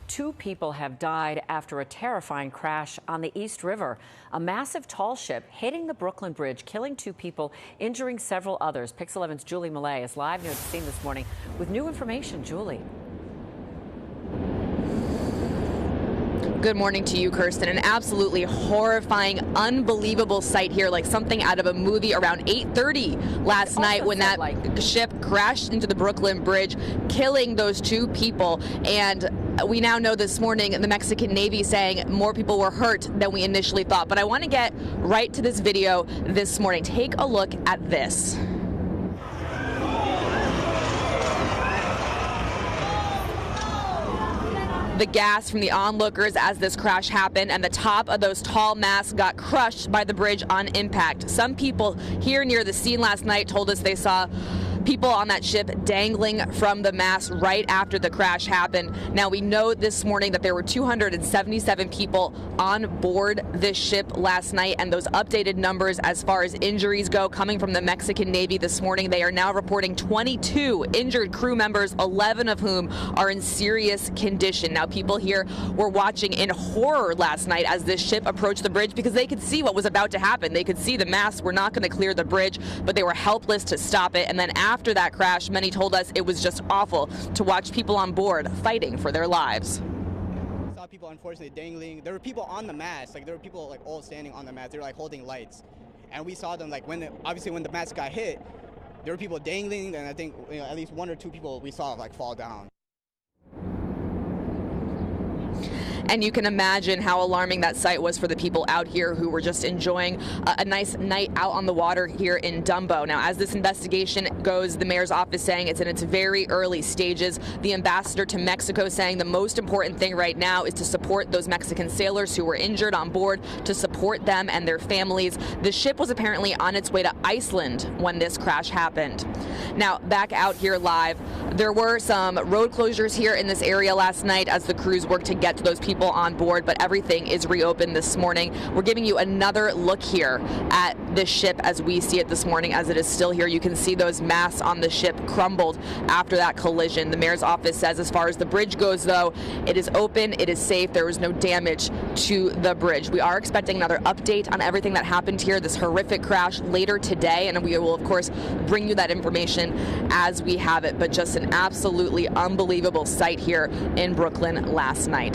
2 people have died after a terrifying crash on the East River. A massive tall ship hitting the Brooklyn Bridge, killing 2 people, injuring several others. Pix 11's Julie Millay is live near the scene this morning with new information. Julie. Good morning to you, Kirsten. An absolutely horrifying, unbelievable sight here, like something out of a movie around 8:30 last night when that ship crashed into the Brooklyn Bridge, killing those 2 people. And we now know this morning the Mexican Navy saying more people were hurt than we initially thought. But I want to get right to this video this morning. Take a look at this. The gas from the onlookers as this crash happened, and the top of those tall masts got crushed by the bridge on impact. Some people here near the scene last night told us they saw people on that ship dangling from the mast right after the crash happened. Now, we know this morning that there were 277 people on board this ship last night, and those updated numbers as far as injuries go coming from the Mexican Navy this morning, they are now reporting 22 injured crew members, 11 of whom are in serious condition. Now, people here were watching in horror last night as this ship approached the bridge because they could see what was about to happen. They could see the masts were not going to clear the bridge, but they were helpless to stop it. And then after that crash, many told us it was just awful to watch people on board fighting for their lives. I saw people unfortunately dangling. There were people on the mast, there were people all standing on the mast. They were holding lights, and we saw them obviously when the mast got hit, there were people dangling, and I think at least 1 or 2 people we saw fall down. And you can imagine how alarming that sight was for the people out here who were just enjoying a nice night out on the water here in Dumbo. Now, as this investigation goes, the mayor's office saying it's in its very early stages. The ambassador to Mexico saying the most important thing right now is to support those Mexican sailors who were injured on board, to support them and their families. The ship was apparently on its way to Iceland when this crash happened. Now, back out here live, there were some road closures here in this area last night as the crews worked to get to those people on board, but everything is reopened this morning. We're giving you another look here at this ship as we see it this morning, as it is still here. You can see those masts on the ship crumbled after that collision. The mayor's office says as far as the bridge goes, though, it is open, it is safe, there was no damage to the bridge. We are expecting another update on everything that happened here, this horrific crash, later today, and we will, of course, bring you that information as we have it. But just an absolutely unbelievable sight here in Brooklyn last night.